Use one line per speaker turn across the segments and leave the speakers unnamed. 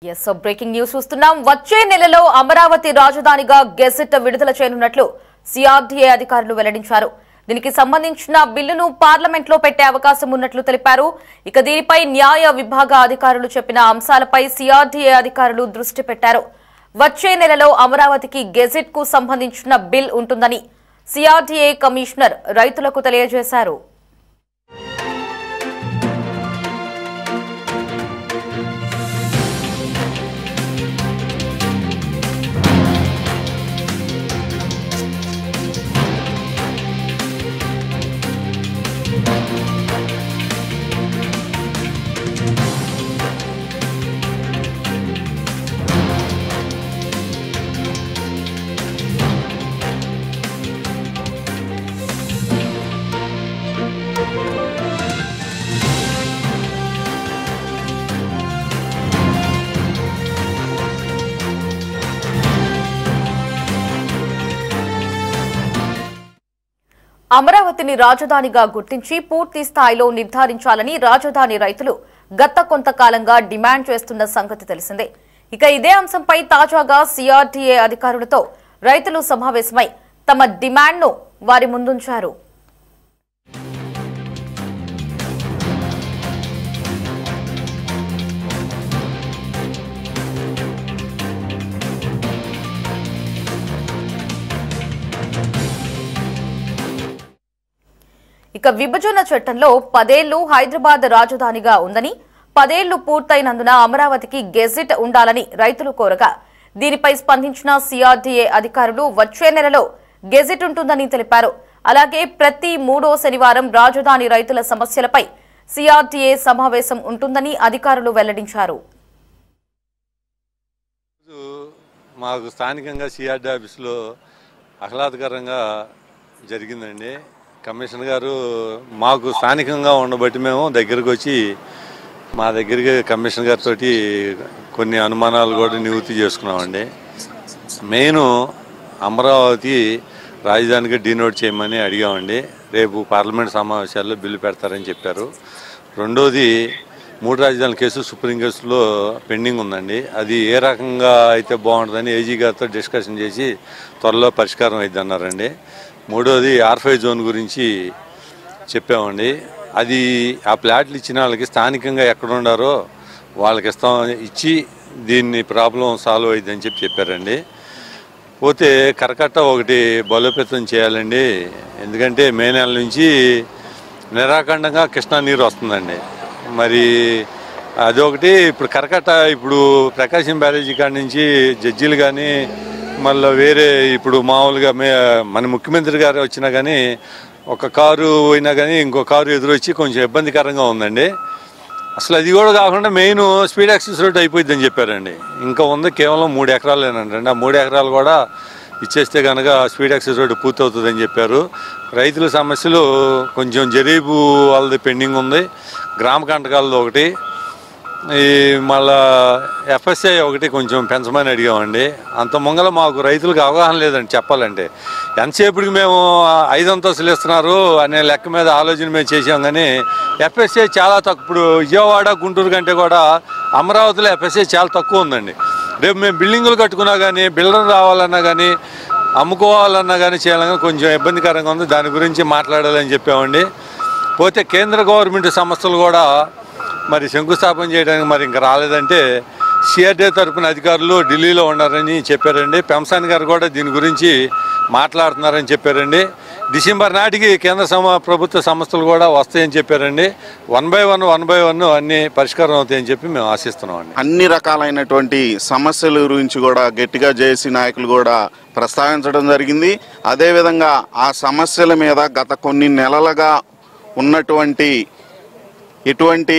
Yes, so breaking news చూస్తున్నాం. వచ్చే నెలలో అమరావతి రాజధానిగా గెజెట్ విడుదల చేయనున్నట్లు సిఆర్డీఏ అధికారులు వెల్లడించారు. దీనికి సంబంధించిన బిల్లును పార్లమెంట్ లో పెట్టే అవకాశం ఉన్నట్లు తెలిపారు. ఇక దీనిపై న్యాయ విభాగ అధికారులు చెప్పిన అంశాలపై సిఆర్డీఏ అధికారులు దృష్టి పెట్టారు. వచ్చే నెలలో అమరావతికి గెజెట్ కు సంబంధించిన బిల్ ఉంటుందని సిఆర్డీఏ కమిషనర్ రైతులకు తెలియజేశారు. అమరావతిని రాజధానిగా గుర్తించి పూర్తి స్థాయిలో నిర్ధారించాలని రాజధాని రైతులు గత కొంతకాలంగా డిమాండ్ చేస్తున్న సంగతి తెలిసిందే. ఇక ఇదే అంశంపై తాజాగా సిఆర్డీఏ అధికారులతో రైతులు సమావేశమై తమ డిమాండ్ను వారి ముందుంచారు. ఇక విభజన చట్టంలో 10 ఏళ్లు హైదరాబాద్ రాజధానిగా ఉందని, 10 ఏళ్లు పూర్తయినందున అమరావతికి గెజెట్ ఉండాలని రైతులు కోరగా దీనిపై స్పందించిన సిఆర్డీఏ అధికారులు వచ్చే నెలలో గెజెట్ ఉంటుందని తెలిపారు. అలాగే ప్రతి 3వ శనివారం రాజధాని రైతుల సమస్యలపై సిఆర్డీఏ సమావేశం ఉంటుందని అధికారులు వెల్లడించారు.
మాకు స్థానికంగా సిఆర్డీ ఆఫీసులో ఆహ్లాదకరంగా జరిగిందండి. కమిషనర్ గారు మాకు స్థానికంగా ఉండబట్టి మేము దగ్గరకు వచ్చి మా దగ్గరికి కమిషనర్ గారితో కొన్ని అనుమానాలు కూడా నివృత్తి చేసుకున్నామండి. మెయిన్ అమరావతి రాజధానిగా డీనోట్ చేయమని అడిగామండి. రేపు పార్లమెంట్ సమావేశాల్లో బిల్లు పెడతారని చెప్పారు. రెండోది 3 రాజధానుల కేసు సుప్రీం కోర్టులో పెండింగ్ ఉందండి. అది ఏ రకంగా అయితే బాగుంటుందని ఏజీ గారితో డిస్కషన్ చేసి త్వరలో పరిష్కారం అయింది అన్నారండి. మూడోది R5 జోన్ గురించి చెప్పామండి. అది ఆ ప్లాట్లు ఇచ్చిన వాళ్ళకి స్థానికంగా ఎక్కడ ఉండారో వాళ్ళకి ఇచ్చి దీన్ని ప్రాబ్లం సాల్వ్ అయ్యిందని చెప్పారండి. పోతే కరకట్ట ఒకటి బలోపేతం చేయాలండి. ఎందుకంటే మే నెల నుంచి నిరాఖండంగా కృష్ణా నీరు వస్తుందండి. మరి అదొకటి. ఇప్పుడు కరకట్ట ఇప్పుడు ప్రకాశం బ్యారేజీ కాడి నుంచి జడ్జీలు కానీ మళ్ళీ వేరే ఇప్పుడు మామూలుగా మన ముఖ్యమంత్రి గారు వచ్చినా కానీ ఒక కారు పోయినా కానీ ఇంకో కారు ఎదురొచ్చి కొంచెం ఇబ్బందికరంగా ఉందండి. అసలు అది కూడా కాకుండా మెయిన్ స్పీడ్ యాక్సెస్ రోడ్ అయిపోయిందని చెప్పారండి. ఇంకా ఉంది కేవలం 3 ఎకరాలేనండి. ఆ 3 ఎకరాలు కూడా ఇచ్చేస్తే కనుక స్పీడ్ యాక్సెస్ రోడ్డు పూర్తవుతుందని చెప్పారు. రైతుల సమస్యలు కొంచెం జరీబు వాళ్ళది పెండింగ్ ఉంది, గ్రామ కంటకాలది ఒకటి, ఈ మళ్ళా FSI ఒకటి కొంచెం పెంచమని అడిగామండి. అంత ముంగల మాకు రైతులకు అవగాహన లేదండి చెప్పాలంటే. ఎంతసేపటికి మేము 5 అంతస్తులు ఇస్తున్నారు అనే లెక్క మీద ఆలోచన మేము చేసాం. కానీ FSI చాలా తక్కువ. ఇప్పుడు విజయవాడ గుంటూరు కంటే కూడా అమరావతిలో FSI చాలా తక్కువ ఉందండి. రేపు మేము బిల్డింగులు కట్టుకున్నా కానీ బిల్డర్ రావాలన్నా కానీ అమ్ముకోవాలన్నా కానీ చేయాలన్నా కొంచెం ఇబ్బందికరంగా ఉంది. దాని గురించి మాట్లాడాలని చెప్పామండి. పోతే కేంద్ర గవర్నమెంట్ సంస్థలు కూడా మరి శంకుస్థాపన చేయడానికి మరి ఇంకా రాలేదంటే సిఆర్డీ తరఫున అధికారులు ఢిల్లీలో ఉన్నారని చెప్పారండి. పెంసాని గారు కూడా దీని గురించి మాట్లాడుతున్నారని చెప్పారండి. డిసెంబర్ నాటికి కేంద్ర ప్రభుత్వ సంస్థలు కూడా వస్తాయని చెప్పారండి. 1 by 1 అన్ని పరిష్కారం అవుతాయని చెప్పి మేము ఆశిస్తున్నామండి.
అన్ని రకాలైనటువంటి సమస్యల గురించి కూడా గట్టిగా జేఏసీ నాయకులు కూడా ప్రస్తావించడం జరిగింది. అదేవిధంగా ఆ సమస్యల మీద గత కొన్ని నెలలుగా ఉన్నటువంటి ఎటువంటి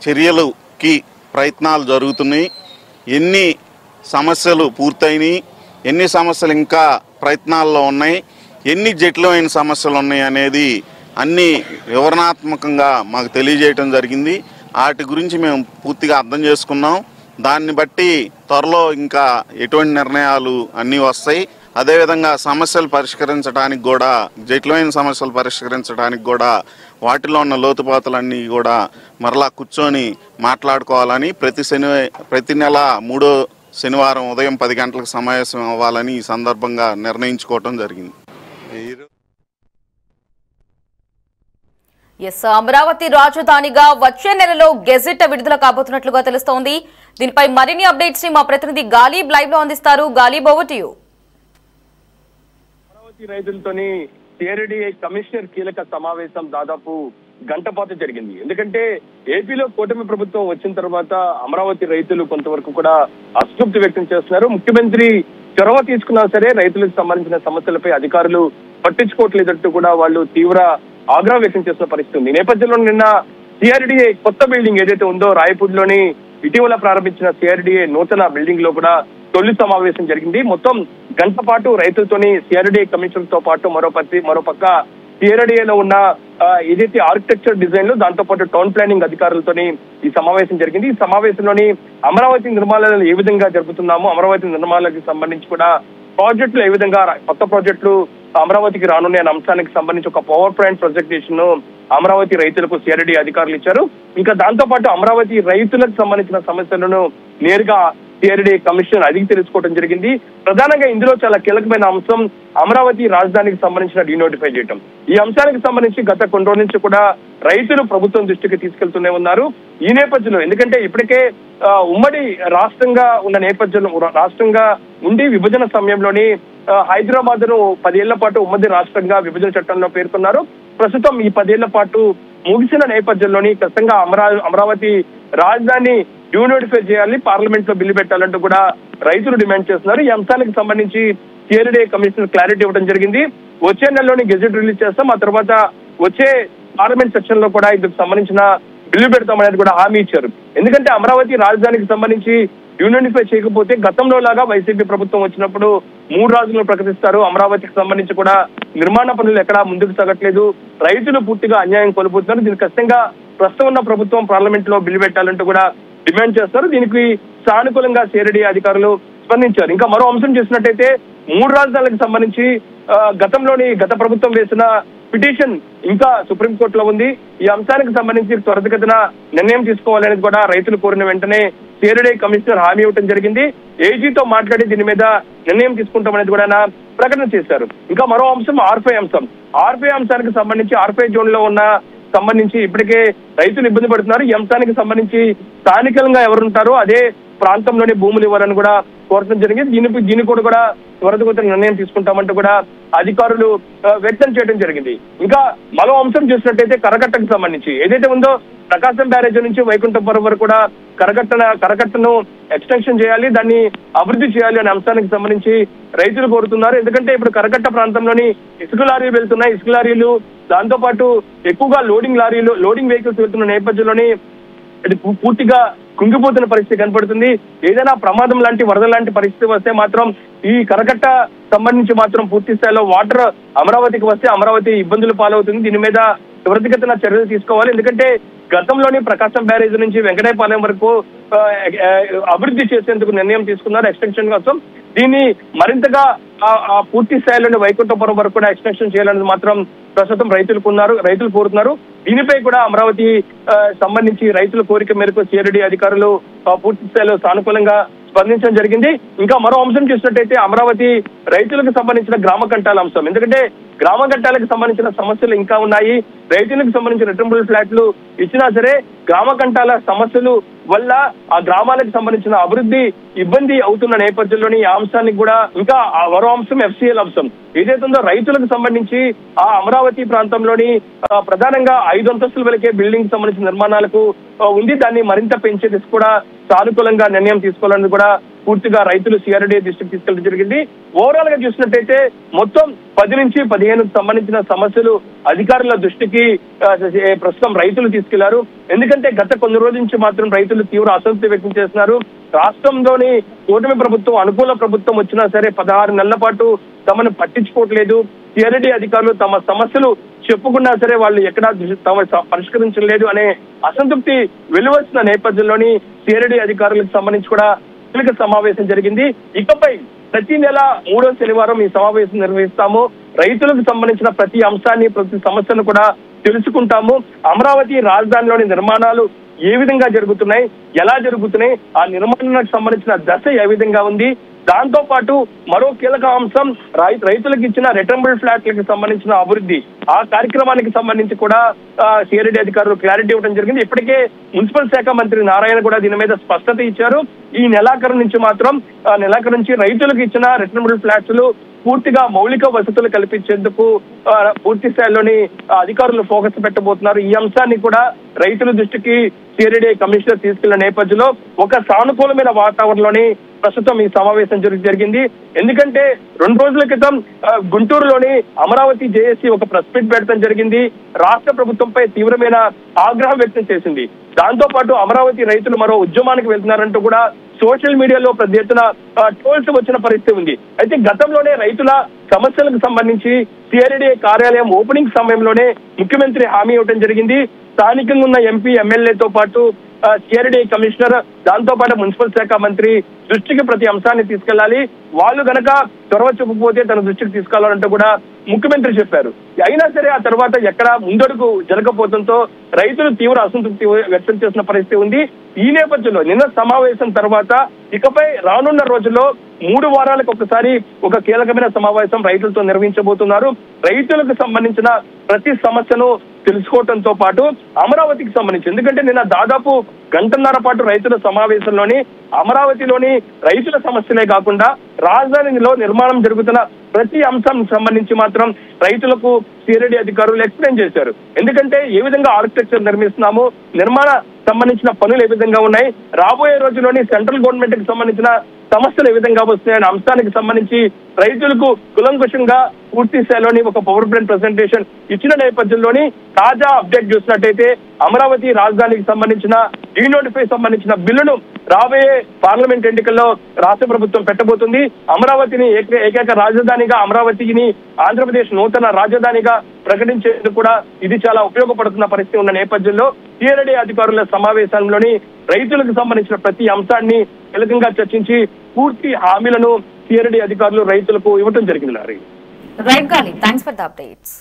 చర్యలకి ప్రయత్నాలు జరుగుతున్నాయి, ఎన్ని సమస్యలు పూర్తయినాయి, ఎన్ని సమస్యలు ఇంకా ప్రయత్నాల్లో ఉన్నాయి, ఎన్ని జటిలమైన సమస్యలు ఉన్నాయి అనేది అన్ని వివరణాత్మకంగా మాకు తెలియజేయటం జరిగింది. వాటి గురించి మేము పూర్తిగా అర్థం చేసుకున్నాం. దాన్ని బట్టి త్వరలో ఇంకా ఎటువంటి నిర్ణయాలు అన్నీ వస్తాయి. అదేవిధంగా సమస్యలు పరిష్కరించడానికి కూడా జటిలమైన సమస్యలు పరిష్కరించడానికి కూడా వాటిలో ఉన్న లోతుపాతులన్నీ కూడా మరలా కూర్చొని మాట్లాడుకోవాలని ప్రతి నెల 3వ శనివారం ఉదయం 10 గంటలకు సమావేశం అవ్వాలని ఈ సందర్భంగా నిర్ణయించుకోవటం జరిగింది.
అమరావతి రాజధానిగా వచ్చే నెలలో గెజిట్ విడుదల కాబోతున్నట్లుగా తెలుస్తోంది. దీనిపై మరిన్ని అప్డేట్స్ ని మా ప్రతినిధి గాలిబ్ లైవ్ లో అందిస్తారు. Ghalib, over to you.
Amaravati రైతులతోని సిఆర్డీఏ కమిషనర్ కీలక సమావేశం దాదాపు గంట పాటు జరిగింది. ఎందుకంటే ఏపీలో కూటమి ప్రభుత్వం వచ్చిన తర్వాత అమరావతి రైతులు కొంతవరకు కూడా అసంతృప్తి వ్యక్తం చేస్తున్నారు. ముఖ్యమంత్రి చొరవ తీసుకున్నా సరే రైతులకు సంబంధించిన సమస్యలపై అధికారులు పట్టించుకోవట్లేదంటూ కూడా వాళ్ళు తీవ్ర ఆగ్రహం వ్యక్తం చేస్తున్న పరిస్థితి ఉంది. ఈ నేపథ్యంలో నిన్న సిఆర్డీఏ కొత్త బిల్డింగ్ ఏదైతే ఉందో రాయపూర్లోని ఇటీవల ప్రారంభించిన సిఆర్డీఏ నూతన బిల్డింగ్ లో కూడా తొలి సమావేశం జరిగింది. మొత్తం గంట పాటు రైతులతోని సిఆర్డీఏ కమిషనర్ తో పాటు మరోపక్క సిఆర్డీఏలో ఉన్న ఏదైతే ఆర్కిటెక్చర్ డిజైన్లు దాంతో పాటు టౌన్ ప్లానింగ్ అధికారులతోని ఈ సమావేశం జరిగింది. ఈ సమావేశంలోని అమరావతి నిర్మాణాలను ఏ విధంగా జరుపుతున్నామో, అమరావతి నిర్మాణాలకు సంబంధించి కూడా ప్రాజెక్టులు ఏ విధంగా కొత్త ప్రాజెక్టులు అమరావతికి రానున్న అంశానికి సంబంధించి ఒక పవర్ పాయింట్ ప్రజెంటేషన్ ను అమరావతి రైతులకు సిఆర్డీఏ అధికారులు ఇచ్చారు. ఇంకా దాంతో పాటు అమరావతి రైతులకు సంబంధించిన సమస్యలను నేరుగా సిఆర్డీఏ కమిషన్ అడిగి తెలుసుకోవడం జరిగింది. ప్రధానంగా ఇందులో చాలా కీలకమైన అంశం అమరావతి రాజధానికి సంబంధించిన డీనోటిఫై చేయడం. ఈ అంశానికి సంబంధించి గత కొన్ని రోజుల నుంచి కూడా రైతులు ప్రభుత్వం దృష్టికి తీసుకెళ్తూనే ఉన్నారు. ఈ నేపథ్యంలో ఎందుకంటే ఇప్పటికే ఉమ్మడి రాష్ట్రంగా ఉన్న నేపథ్యంలో రాష్ట్రంగా ఉండి విభజన సమయంలోని హైదరాబాద్ ను 10 ఏళ్ల పాటు ఉమ్మడి రాష్ట్రంగా విభజన చట్టంలో పేర్కొన్నారు. ప్రస్తుతం ఈ 10 ఏళ్ల పాటు ముగిసిన నేపథ్యంలోని ఖచ్చితంగా అమరావతి రాజధాని డీనోటిఫై చేయాలి, పార్లమెంట్ లో బిల్లు పెట్టాలంటూ కూడా రైతులు డిమాండ్ చేస్తున్నారు. ఈ అంశానికి సంబంధించి సిఆర్డీఏ కమిషనర్ క్లారిటీ ఇవ్వడం జరిగింది. వచ్చే నెలలోని గెజెట్ రిలీజ్ చేస్తాం, ఆ తర్వాత వచ్చే పార్లమెంట్ సెక్షన్ లో కూడా ఇందుకు సంబంధించిన బిల్లు పెడతామనేది కూడా హామీ ఇచ్చారు. ఎందుకంటే అమరావతి రాజధానికి సంబంధించి డీనోటిఫై చేయకపోతే గతంలో లాగా వైసీపీ ప్రభుత్వం వచ్చినప్పుడు 3 రాజులను ప్రకటిస్తారు. అమరావతికి సంబంధించి కూడా నిర్మాణ పనులు ఎక్కడా ముందుకు సాగట్లేదు, రైతులు పూర్తిగా అన్యాయం కోల్పోతున్నారు. దీనికి ఖచ్చితంగా ప్రస్తుతం ఉన్న ప్రభుత్వం పార్లమెంట్ లో బిల్లు పెట్టాలంటూ కూడా డిమాండ్ చేస్తారు. దీనికి సానుకూలంగా సిఆర్డీఏ అధికారులు స్పందించారు. ఇంకా మరో అంశం చూసినట్టయితే 3 రాజధానులకు సంబంధించి గత ప్రభుత్వం వేసిన పిటిషన్ ఇంకా సుప్రీంకోర్టులో ఉంది. ఈ అంశానికి సంబంధించి త్వరితగతిన నిర్ణయం తీసుకోవాలనేది కూడా రైతులు కోరిన వెంటనే సిఆర్డీఏ కమిషనర్ హామీ ఇవ్వడం జరిగింది. ఏజీతో మాట్లాడి దీని మీద నిర్ణయం తీసుకుంటామనేది కూడా ప్రకటన చేశారు. ఇంకా మరో అంశం ఆర్ఫై అంశానికి సంబంధించి ఆర్ఫై జోన్ లో సంబంధించి ఇప్పటికే రైతులు ఇబ్బంది పడుతున్నారు. ఈ అంశానికి సంబంధించి స్థానికంగా ఎవరుంటారో అదే ప్రాంతంలోనే భూములు ఇవ్వాలని కూడా కోరడం జరిగింది. దీని కూడా త్వరితగతిన నిర్ణయం తీసుకుంటామంటూ కూడా అధికారులు వ్యక్తం చేయడం జరిగింది. ఇంకా మరో అంశం చూసినట్టయితే కరకట్టకు సంబంధించి ఏదైతే ఉందో ప్రకాశం బ్యారేజ్ నుంచి వైకుంఠపురం వరకు కూడా కరకట్టను ఎక్స్టెన్షన్ చేయాలి, దాన్ని అభివృద్ధి చేయాలి అనే అంశానికి సంబంధించి రైతులు కోరుతున్నారు. ఎందుకంటే ఇప్పుడు కరకట్ట ప్రాంతంలోని ఇసుక లారీలు వెళ్తున్నాయి. ఇసుక లారీలు దాంతో పాటు ఎక్కువగా లోడింగ్ వెహికల్స్ వెళ్తున్న నేపథ్యంలోని అది పూర్తిగా కుంగిపోతున్న పరిస్థితి కనపడుతుంది. ఏదైనా ప్రమాదం లాంటి వరద లాంటి పరిస్థితి వస్తే మాత్రం ఈ కరకట్ట సంబంధించి మాత్రం పూర్తి స్థాయిలో వాటర్ అమరావతికి వస్తే అమరావతి ఇబ్బందులు పాలవుతుంది. దీని మీద త్వరితగతిన చర్యలు తీసుకోవాలి. ఎందుకంటే గతంలోని ప్రకాశం బ్యారేజ్ నుంచి వెంకటాయపాలెం వరకు అభివృద్ధి చేసేందుకు నిర్ణయం తీసుకున్నారు ఎక్స్టెన్షన్ కోసం. దీన్ని మరింతగా పూర్తి స్థాయిలోని వైకుంఠపురం వరకు కూడా ఎక్స్టెన్షన్ చేయాలనేది మాత్రం ప్రస్తుతం రైతులు కోరుతున్నారు. దీనిపై కూడా అమరావతి సంబంధించి రైతుల కోరిక మేరకు సిఆర్డీఏ అధికారులు పూర్తి స్థాయిలో సానుకూలంగా స్పందించడం జరిగింది. ఇంకా మరో అంశం చూసినట్టయితే అమరావతి రైతులకు సంబంధించిన గ్రామ కంటాల అంశం. ఎందుకంటే గ్రామ కంటాలకు సంబంధించిన సమస్యలు ఇంకా ఉన్నాయి. రైతులకు సంబంధించిన రిటర్నబుల్ ఫ్లాట్లు ఇచ్చినా సరే గ్రామ కంటాల సమస్యలు వల్ల ఆ గ్రామాలకు సంబంధించిన అభివృద్ధి ఇబ్బంది అవుతున్న నేపథ్యంలోని ఈ అంశానికి కూడా ఇంకా మరో అంశం ఎఫ్సీఎల్ అంశం ఏదైతే ఉందో రైతులకు సంబంధించి ఆ అమరావతి ప్రాంతంలోని ప్రధానంగా 5 అంతస్తుల వరకే బిల్డింగ్ సంబంధించిన నిర్మాణాలకు ఉంది. దాన్ని మరింత పెంచేది కూడా సానుకూలంగా నిర్ణయం తీసుకోవాలని కూడా పూర్తిగా రైతులు సిఆర్డీఏ దృష్టికి తీసుకెళ్ళడం జరిగింది. ఓవరాల్ గా చూసినట్టయితే మొత్తం 10 నుంచి 15 సంబంధించిన సమస్యలు అధికారుల దృష్టికి ప్రస్తుతం రైతులు తీసుకెళ్లారు. ఎందుకంటే గత కొన్ని రోజుల నుంచి మాత్రం రైతులు తీవ్ర అసంతృప్తి వ్యక్తం చేస్తున్నారు. రాష్ట్రంలోని కూటమి ప్రభుత్వం అనుకూల ప్రభుత్వం వచ్చినా సరే 16 నెలల పాటు తమను పట్టించుకోవట్లేదు. సిఆర్డీఏ అధికారులు తమ సమస్యలు చెప్పుకున్నా సరే వాళ్ళు ఎక్కడా పరిష్కరించలేదు అనే అసంతృప్తి వెలువస్తున్న నేపథ్యంలోని సిఆర్డీఏ అధికారులకు సంబంధించి కూడా కీలక సమావేశం జరిగింది. ఇకపై ప్రతి నెల 3వ శనివారం ఈ సమావేశం నిర్వహిస్తాము. రైతులకు సంబంధించిన ప్రతి అంశాన్ని ప్రతి సమస్యను కూడా తెలుసుకుంటాము. అమరావతి రాజధానిలోని నిర్మాణాలు ఏ విధంగా జరుగుతున్నాయి, ఎలా జరుగుతున్నాయి, ఆ నిర్మాణానికి సంబంధించిన దశ ఏ విధంగా ఉంది, దాంతో పాటు మరో కీలక అంశం రైతులకు ఇచ్చిన రిటర్నబుల్ ఫ్లాట్లకు సంబంధించిన అభివృద్ధి, ఆ కార్యక్రమానికి సంబంధించి కూడా సిఆర్డీ అధికారులు క్లారిటీ ఇవ్వడం జరిగింది. ఇప్పటికే మున్సిపల్ శాఖ మంత్రి నారాయణ కూడా దీని మీద స్పష్టత ఇచ్చారు. ఈ నెలాఖరు నుంచి రైతులకు ఇచ్చిన రిటర్నబుల్ ఫ్లాట్స్ పూర్తిగా మౌలిక వసతులు కల్పించేందుకు పూర్తి స్థాయిలోని అధికారులు ఫోకస్ పెట్టబోతున్నారు. ఈ అంశాన్ని కూడా రైతుల దృష్టికి సిఆర్డీ కమిషనర్ తీసుకెళ్లిన నేపథ్యంలో ఒక సానుకూలమైన వాతావరణంలోని ప్రస్తుతం ఈ సమావేశం జరిగింది. ఎందుకంటే 2 రోజుల క్రితం గుంటూరులోని అమరావతి జేఏసీ ఒక ప్రెస్ మీట్ పెట్టడం జరిగింది. రాష్ట్ర ప్రభుత్వంపై తీవ్రమైన ఆగ్రహం వ్యక్తం చేసింది. దాంతో పాటు అమరావతి రైతులు మరో ఉద్యమానికి వెళ్తున్నారంటూ కూడా సోషల్ మీడియాలో పెద్ద ఎత్తున ట్రోల్స్ వచ్చిన పరిస్థితి ఉంది. అయితే గతంలోనే రైతుల సమస్యలకు సంబంధించి సిఆర్డీ కార్యాలయం ఓపెనింగ్ సమయంలోనే ముఖ్యమంత్రి హామీ ఇవ్వడం జరిగింది. స్థానికంగా ఉన్న ఎంపీ ఎమ్మెల్యేతో పాటు సిఆర్డీ కమిషనర్, దాంతో పాటు మున్సిపల్ శాఖ మంత్రి దృష్టికి ప్రతి అంశాన్ని తీసుకెళ్లాలి, వాళ్ళు గనక చొరవ చూపకపోతే తన దృష్టికి తీసుకెళ్లాలంటూ కూడా ముఖ్యమంత్రి చెప్పారు. అయినా సరే ఆ తర్వాత ఎక్కడ ముందడుగు జరగకపోవడంతో రైతులు తీవ్ర అసంతృప్తి వ్యక్తం చేసిన పరిస్థితి ఉంది. ఈ నేపథ్యంలో నిన్న సమావేశం తర్వాత ఇకపై రానున్న రోజుల్లో 3 వారాలకు ఒకసారి ఒక కీలకమైన సమావేశం రైతులతో నిర్వహించబోతున్నారు. రైతులకు సంబంధించిన ప్రతి సమస్యను తెలుసుకోవడంతో పాటు అమరావతికి సంబంధించి, ఎందుకంటే నిన్న దాదాపు గంటన్నర పాటు రైతుల సమావేశంలోని అమరావతిలోని రైతుల సమస్యలే కాకుండా రాజధానిలో నిర్మాణం జరుగుతున్న ప్రతి అంశానికి సంబంధించి మాత్రం రైతులకు సిఆర్డీ అధికారులు ఎక్స్ప్లెయిన్ చేశారు. ఎందుకంటే ఏ విధంగా ఆర్కిటెక్చర్ నిర్మిస్తున్నాము, నిర్మాణ సంబంధించిన పనులు ఏ విధంగా ఉన్నాయి, రాబోయే రోజుల్లోని సెంట్రల్ గవర్నమెంట్ కి సంబంధించిన సమస్యలు ఏ విధంగా వస్తున్నాయనే అంశానికి సంబంధించి రైతులకు కులంకుశంగా పూర్తి స్థాయిలోని ఒక పవర్ పాయింట్ ప్రెజెంటేషన్ ఇచ్చిన నేపథ్యంలోని తాజా అప్డేట్ చూసినట్టయితే అమరావతి రాజధానికి సంబంధించిన డీనోటిఫై సంబంధించిన బిల్లును రాబోయే పార్లమెంట్ ఎన్నికల్లో రాష్ట్ర ప్రభుత్వం పెట్టబోతుంది. అమరావతిని ఏకైక రాజధానిగా, అమరావతిని ఆంధ్రప్రదేశ్ నూతన రాజధానిగా ప్రకటించేందుకు కూడా ఇది చాలా ఉపయోగపడుతున్న పరిస్థితి ఉన్న నేపథ్యంలో సిఆర్డీ అధికారుల సమావేశంలోని రైతులకు సంబంధించిన ప్రతి అంశాన్ని కీలకంగా చర్చించి పూర్తి హామీలను సిఆర్డీ అధికారులు రైతులకు ఇవ్వడం జరిగింది.
రైట్ గాలి, థ్యాంక్స్ ఫర్ ద అప్డేట్స్.